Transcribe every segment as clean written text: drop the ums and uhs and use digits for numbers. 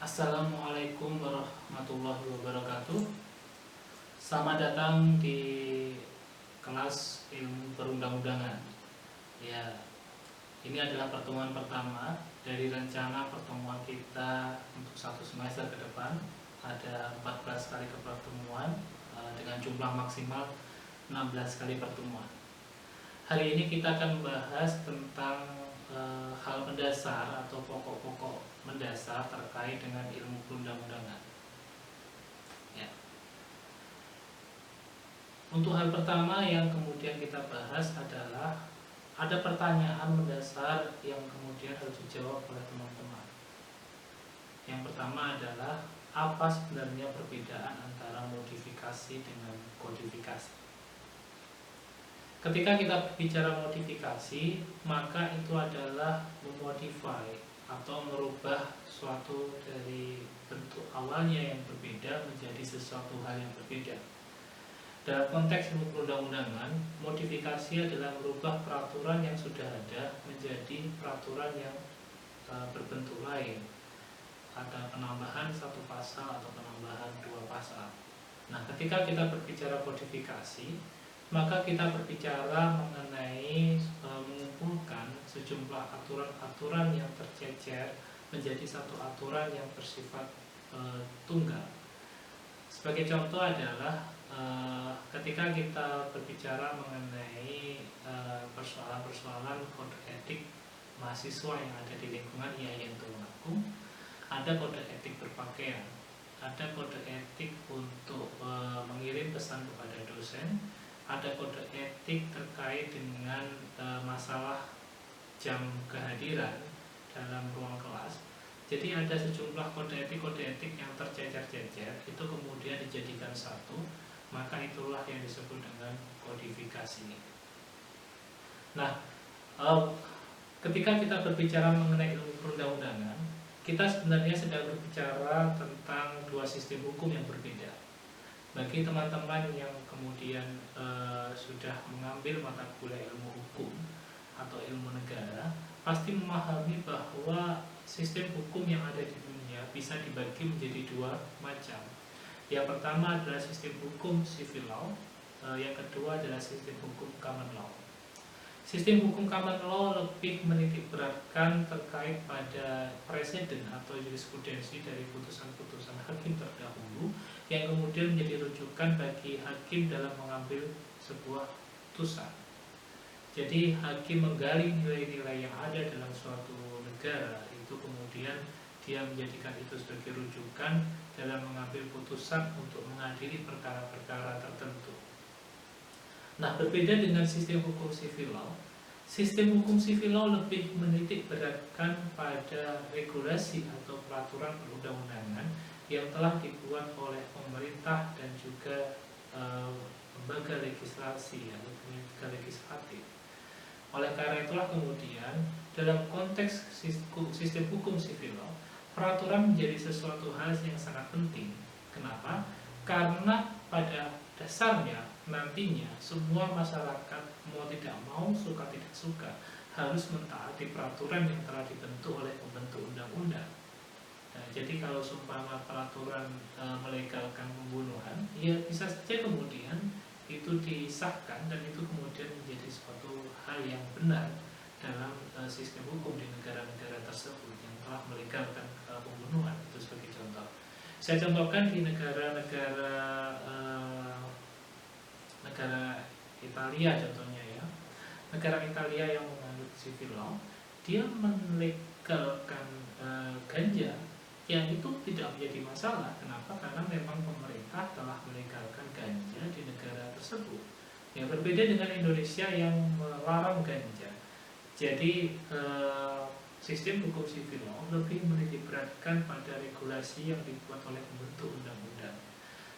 Assalamualaikum warahmatullahi wabarakatuh. Selamat datang di kelas ilmu perundang-undangan. Ya, ini adalah pertemuan pertama dari rencana pertemuan kita untuk satu semester ke depan. Ada 14 kali pertemuan dengan jumlah maksimal 16 kali pertemuan. Hari ini kita akan membahas tentang hal mendasar atau pokok-pokok mendasar terkait dengan ilmu perundang-undangan. Ya. Untuk hal pertama yang kemudian kita bahas adalah ada pertanyaan mendasar yang kemudian harus dijawab oleh teman-teman. Yang pertama adalah apa sebenarnya perbedaan antara modifikasi dengan kodifikasi? Ketika kita bicara modifikasi, maka itu adalah memodify atau merubah suatu dari bentuk awalnya yang berbeda menjadi sesuatu hal yang berbeda. Dalam konteks ilmu perundang-undangan, modifikasi adalah merubah peraturan yang sudah ada menjadi peraturan yang berbentuk lain. Ada penambahan satu pasal atau penambahan dua pasal. Nah, ketika kita berbicara kodifikasi, maka kita berbicara mengenai mengumpulkan sejumlah aturan-aturan yang tercecer menjadi satu aturan yang bersifat tunggal. Sebagai contoh adalah ketika kita berbicara mengenai persoalan-persoalan kode etik mahasiswa yang ada di lingkungan IAIN Tulungagung, ada kode etik berpakaian, ada kode etik untuk mengirim pesan kepada dosen, ada kode etik terkait dengan masalah jam kehadiran dalam ruang kelas. Jadi ada sejumlah kode etik yang tercecer-cecer itu kemudian dijadikan satu, maka itulah yang disebut dengan kodifikasi. Nah, ketika kita berbicara mengenai ilmu perundang-undangan, kita sebenarnya sedang berbicara tentang dua sistem hukum yang berbeda. Bagi teman-teman yang kemudian sudah mengambil mata kuliah ilmu hukum atau ilmu negara, pasti memahami bahwa sistem hukum yang ada di dunia bisa dibagi menjadi dua macam. Yang pertama adalah sistem hukum civil law, yang kedua adalah sistem hukum common law. Sistem hukum common law lebih menitik beratkan terkait pada preseden atau jurisprudensi dari putusan-putusan hakim terdahulu yang kemudian menjadi rujukan bagi hakim dalam mengambil sebuah putusan. Jadi hakim menggali nilai-nilai yang ada dalam suatu negara, itu kemudian dia menjadikan itu sebagai rujukan dalam mengambil putusan untuk mengadili perkara-perkara tertentu. Nah, berbeda dengan sistem hukum civil law, sistem hukum civil law lebih menitik beratkan pada regulasi atau peraturan perundang-undangan yang telah dibuat oleh pemerintah dan juga lembaga legislasi atau lembaga legislatif. Oleh karena itulah kemudian dalam konteks sistem hukum civil law, peraturan menjadi sesuatu hal yang sangat penting. Kenapa? Karena pada dasarnya nantinya semua masyarakat mau tidak mau, suka tidak suka, harus mentaati peraturan yang telah dibentuk oleh pembentuk undang-undang. Nah, jadi kalau seumpama peraturan melegalkan pembunuhan, ya bisa saja kemudian itu disahkan dan itu kemudian menjadi suatu hal yang benar dalam sistem hukum di negara-negara tersebut yang telah melegalkan pembunuhan. Itu sebagai contoh. Saya contohkan di negara-negara negara Italia contohnya ya. Negara Italia yang menganut civil law, dia melegalkan ganja yang itu tidak menjadi masalah. Kenapa? Karena memang pemerintah telah melegalkan ganja di negara tersebut. Yang berbeda dengan Indonesia yang melarang ganja. Jadi sistem hukum civil law lebih menitik beratkan pada regulasi yang dibuat oleh pembentuk undang-undang.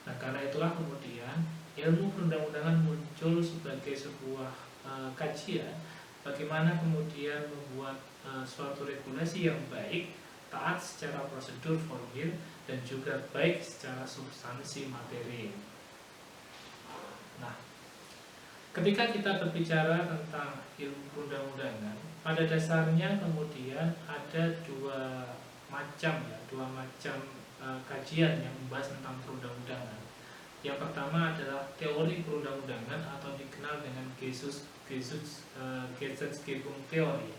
Nah, karena itulah kemudian ilmu perundang-undangan muncul sebagai sebuah kajian bagaimana kemudian membuat suatu regulasi yang baik, taat secara prosedur formil dan juga baik secara substansi materi. Nah, ketika kita berbicara tentang ilmu perundang-undangan, pada dasarnya kemudian ada dua macam ya, dua macam kajian yang membahas tentang perundang-undangan. Yang pertama adalah teori perundang-undangan atau dikenal dengan Gesetzgebung teori,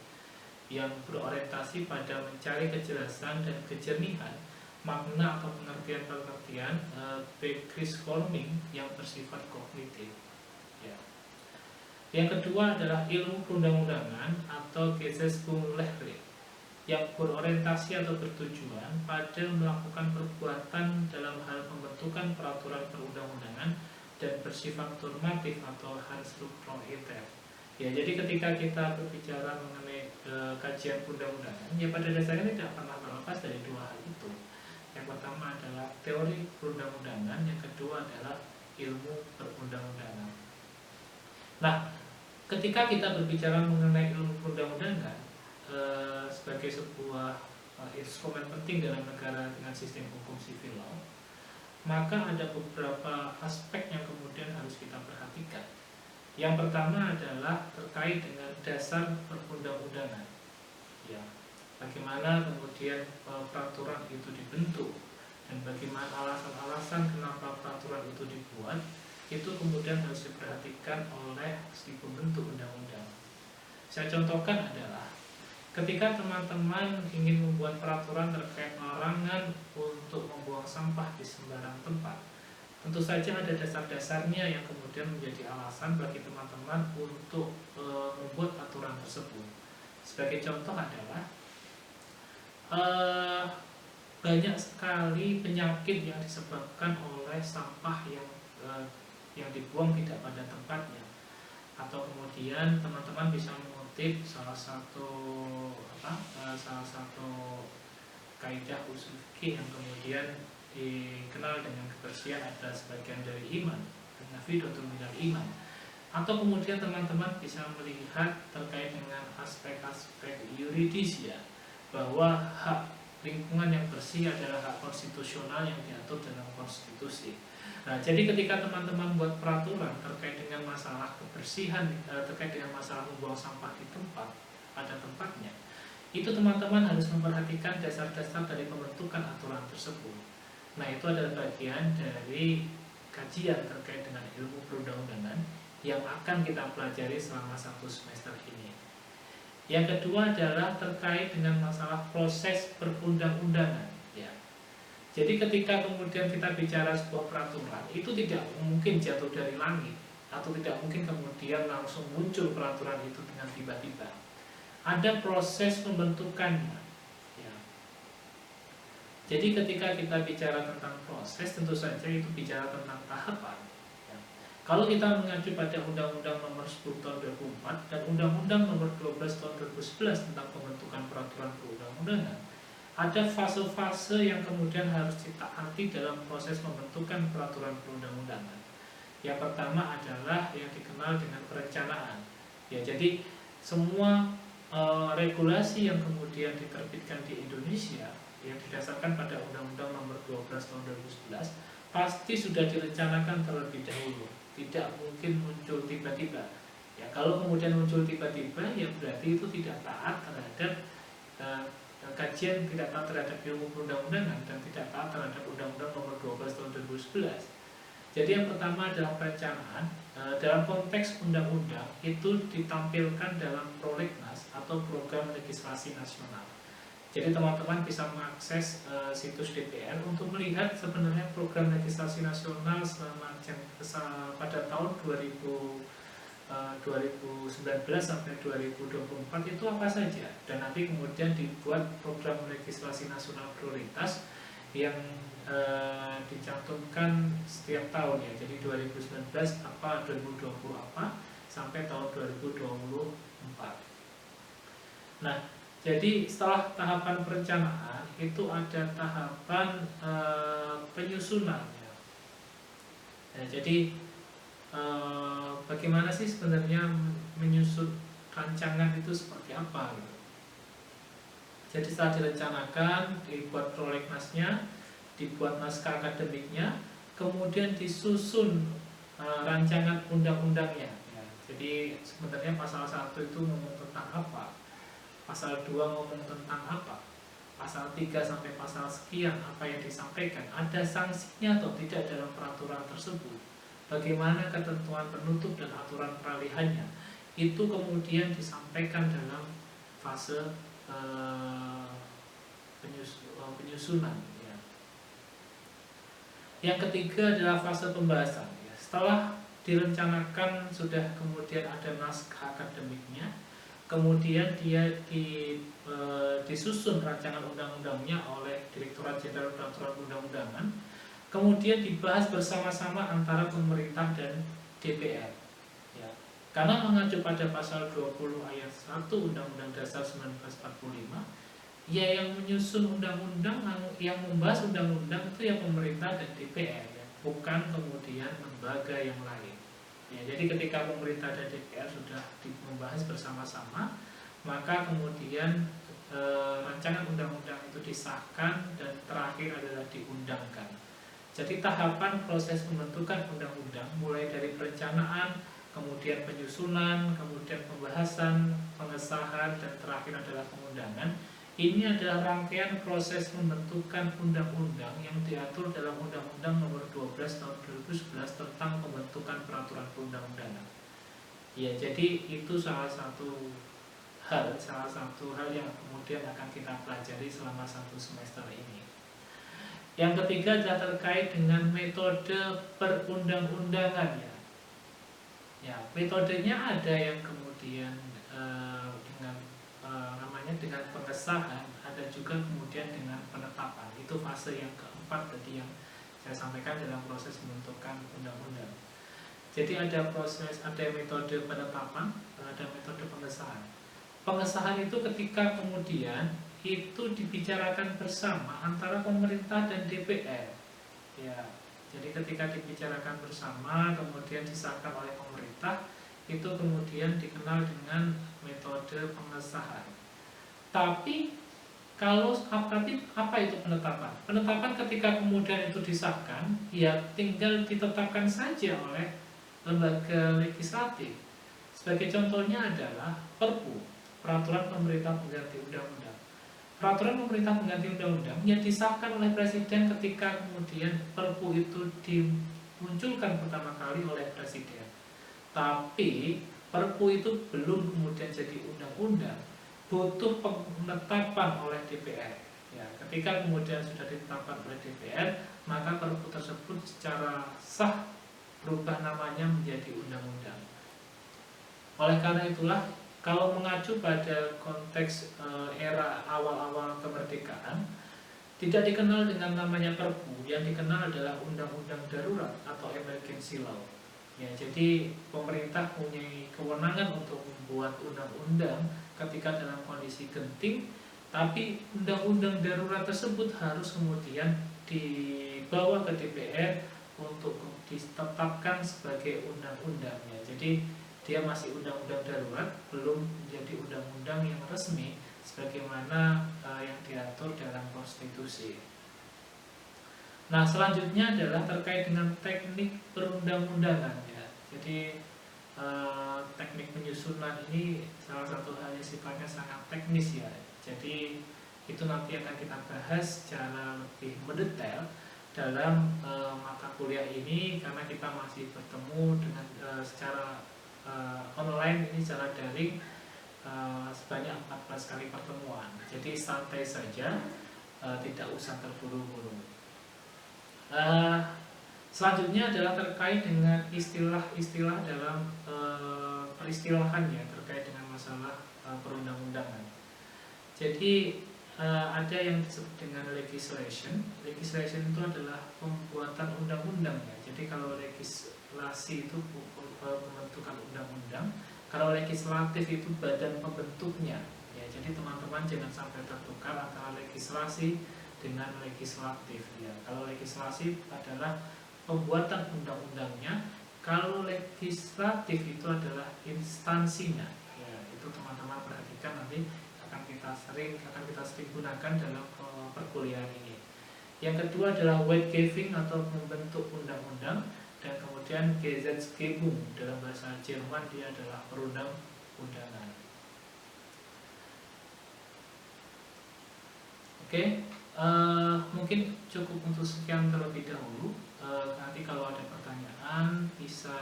yang berorientasi pada mencari kejelasan dan kejernihan makna atau pengertian-pengertian Begriffsforming yang bersifat kognitif. Ya. Yang kedua adalah ilmu perundang-undangan atau Gesetzbuchlehre, yang berorientasi atau bertujuan pada melakukan perbuatan dalam hal pembentukan peraturan perundang-undangan dan bersifat normatif atau Handlungsproprietär. Ya, jadi ketika kita berbicara mengenai kajian perundang-undangan, ya pada dasarnya tidak pernah terlepas dari dua hal itu. Yang pertama adalah teori perundang-undangan, yang kedua adalah ilmu perundang-undangan. Nah, ketika kita berbicara mengenai ilmu perundang-undangan sebagai sebuah instrumen penting dalam negara dengan sistem hukum sivil law, maka ada beberapa aspek yang kemudian harus kita perhatikan. Yang pertama adalah terkait dengan dasar perundang-undangan. Ya, bagaimana kemudian peraturan itu dibentuk dan bagaimana alasan-alasan kenapa peraturan itu dibuat, itu kemudian harus diperhatikan oleh si pembentuk undang-undang. Saya contohkan adalah ketika teman-teman ingin membuat peraturan terkait larangan untuk membuang sampah di sembarang tempat, tentu saja ada dasar-dasarnya yang kemudian menjadi alasan bagi teman-teman untuk membuat aturan tersebut. Sebagai contoh adalah banyak sekali penyakit yang disebabkan oleh sampah yang dibuang tidak pada tempatnya. Atau kemudian teman-teman bisa mengutip salah satu kaidah usul fikih yang kemudian dikenal dengan kebersihan adalah sebagian dari iman, nafidatun minal iman. Atau kemudian teman-teman bisa melihat terkait dengan aspek-aspek yuridis ya, bahwa hak lingkungan yang bersih adalah hak konstitusional yang diatur dalam konstitusi. Nah, jadi ketika teman-teman buat peraturan terkait dengan masalah kebersihan, terkait dengan masalah membuang sampah di tempat, pada tempatnya, itu teman-teman harus memperhatikan dasar-dasar dari pembentukan aturan tersebut. Nah, itu adalah bagian dari kajian terkait dengan ilmu perundang-undangan yang akan kita pelajari selama 1 semester ini. Yang kedua adalah terkait dengan masalah proses perundang-undangan. Ya. Jadi ketika kemudian kita bicara sebuah peraturan, itu tidak mungkin jatuh dari langit, atau tidak mungkin kemudian langsung muncul peraturan itu dengan tiba-tiba. Ada proses pembentukannya. Ya. Jadi ketika kita bicara tentang proses, tentu saja itu bicara tentang tahapan. Ya. Kalau kita mengacu pada Undang-Undang Nomor 10 Tahun 2004 dan Undang-Undang Nomor 12 Tahun 2011 tentang pembentukan peraturan perundang-undangan, ada fase-fase yang kemudian harus ditaati dalam proses pembentukan peraturan perundang-undangan. Yang pertama adalah yang dikenal dengan perencanaan. Ya, jadi semua regulasi yang kemudian diterbitkan di Indonesia yang didasarkan pada Undang-Undang Nomor 12 Tahun 2011 pasti sudah direncanakan terlebih dahulu. Tidak mungkin muncul tiba-tiba. Ya, kalau kemudian muncul tiba-tiba, ya berarti itu tidak taat terhadap kajian, tidak taat terhadap ilmu perundang-undangan dan tidak taat terhadap Undang-Undang Nomor 12 Tahun 2011. Jadi yang pertama adalah perencanaan. Dalam konteks undang-undang itu ditampilkan dalam prolegnas atau program legislasi nasional. Jadi teman-teman bisa mengakses situs DPR untuk melihat sebenarnya program legislasi nasional selama pada tahun 2019 sampai 2024 itu apa saja, dan nanti kemudian dibuat program legislasi nasional prioritas yang dicantumkan setiap tahun ya. Jadi 2019 apa, 2020 apa, sampai tahun 2024. Nah, jadi setelah tahapan perencanaan itu ada tahapan penyusunan ya. Nah, jadi bagaimana sih sebenarnya menyusun rancangan itu seperti apa gitu. Jadi setelah direncanakan, dibuat prolegnasnya, dibuat naskah akademiknya, kemudian disusun rancangan undang-undangnya. Ya, jadi sebenarnya pasal 1 itu ngomong tentang apa, pasal 2 ngomong tentang apa, pasal 3 sampai pasal sekian apa yang disampaikan, ada sanksinya atau tidak dalam peraturan tersebut, bagaimana ketentuan penutup dan aturan peralihannya, itu kemudian disampaikan dalam fase penyusunan. Ya. Yang ketiga adalah fase pembahasan. Ya. Setelah direncanakan, sudah kemudian ada naskah akademiknya, kemudian dia disusun rancangan undang-undangnya oleh Direktorat Jenderal Peraturan Undang-undangan, kemudian dibahas bersama-sama antara pemerintah dan DPR. Ya. Karena mengacu pada pasal 20 ayat 1 Undang-Undang Dasar 1945, ya yang menyusun undang-undang, yang membahas undang-undang itu ya pemerintah dan DPR, ya, bukan kemudian lembaga yang lain. Ya, jadi ketika pemerintah dan DPR sudah membahas bersama-sama, maka kemudian rancangan undang-undang itu disahkan dan terakhir adalah diundangkan. Jadi tahapan proses pembentukan undang-undang mulai dari perencanaan, kemudian penyusunan, kemudian pembahasan, pengesahan, dan terakhir adalah pengundangan. Ini adalah rangkaian proses pembentukan undang-undang yang diatur dalam Undang-Undang Nomor 12 Tahun 2011 tentang pembentukan peraturan perundang-undangan. Ya, jadi itu salah satu hal yang kemudian akan kita pelajari selama 1 semester ini. Yang ketiga adalah terkait dengan metode perundang-undangan, ya. Ya, metodenya ada yang kemudian dengan pengesahan, ada juga kemudian dengan penetapan. Itu fase yang keempat tadi yang saya sampaikan dalam proses pembentukan undang-undang. Jadi ada metode penetapan, ada metode pengesahan. Pengesahan itu ketika kemudian itu dibicarakan bersama antara pemerintah dan DPR. Ya, jadi ketika dibicarakan bersama kemudian disahkan oleh pemerintah, itu kemudian dikenal dengan metode pengesahan. Tapi apa itu penetapan? Penetapan ketika kemudian itu disahkan, ya tinggal ditetapkan saja oleh lembaga legislatif. Sebagai contohnya adalah Perpu, Peraturan Pemerintah Pengganti Undang-Undang. Peraturan Pemerintah Pengganti Undang-Undang yang disahkan oleh Presiden ketika kemudian Perpu itu dimunculkan pertama kali oleh Presiden. Tapi Perpu itu belum kemudian jadi undang-undang, butuh penetapan oleh DPR. Ya, ketika kemudian sudah ditetapkan oleh DPR, maka Perpu tersebut secara sah berubah namanya menjadi undang-undang. Oleh karena itulah, kalau mengacu pada konteks era awal-awal kemerdekaan, tidak dikenal dengan namanya Perpu, yang dikenal adalah undang-undang darurat atau emergency law. Ya, jadi pemerintah punya kewenangan untuk membuat undang-undang ketika dalam kondisi genting, tapi undang-undang darurat tersebut harus kemudian dibawa ke DPR untuk ditetapkan sebagai undang-undangnya. Jadi dia masih undang-undang darurat, belum menjadi undang-undang yang resmi sebagaimana yang diatur dalam konstitusi. Nah, selanjutnya adalah terkait dengan teknik perundang-undangan, ya. Jadi teknik penyusunan ini salah satu hal yang sifatnya sangat teknis, ya. Jadi itu nanti akan kita bahas secara lebih mendetail dalam mata kuliah ini, karena kita masih bertemu dengan secara online ini, secara daring, sebanyak 14 kali pertemuan. Jadi santai saja, tidak usah terburu-buru. Selanjutnya adalah terkait dengan istilah-istilah dalam peristilahan, ya, terkait dengan masalah perundang-undangan. Jadi ada yang disebut dengan legislation. Legislation itu adalah pembuatan undang-undang, ya. Jadi kalau legislasi itu pembentukan undang-undang, kalau legislatif itu badan pembentuknya, ya. Jadi teman-teman jangan sampai tertukar antara legislasi dengan legislatif, ya. Kalau legislasi adalah pembuatan undang-undangnya, kalau legislatif itu adalah instansinya, ya. Itu teman-teman perhatikan, nanti akan kita sering gunakan dalam perkuliahan ini. Yang kedua adalah Wetgeving atau membentuk undang-undang, dan kemudian Gesetzgebung dalam bahasa Jerman, dia adalah perundang-undangan. Oke, mungkin cukup untuk sekian terlebih dahulu. Nanti kalau ada pertanyaan bisa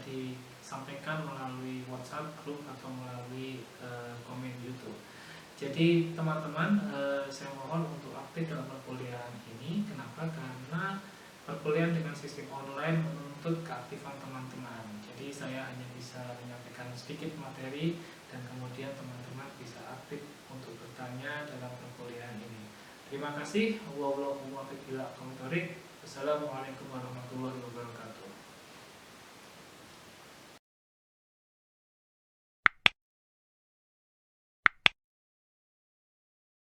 disampaikan melalui WhatsApp grup atau melalui komen YouTube. Jadi teman-teman, saya mohon untuk aktif dalam perkuliahan ini. Kenapa? Karena perkuliahan dengan sistem online menuntut keaktifan teman-teman. Jadi saya hanya bisa menyampaikan sedikit materi dan kemudian teman-teman bisa aktif untuk bertanya dalam perkuliahan ini. Terima kasih. Wassalamualaikum warahmatullahi wabarakatuh.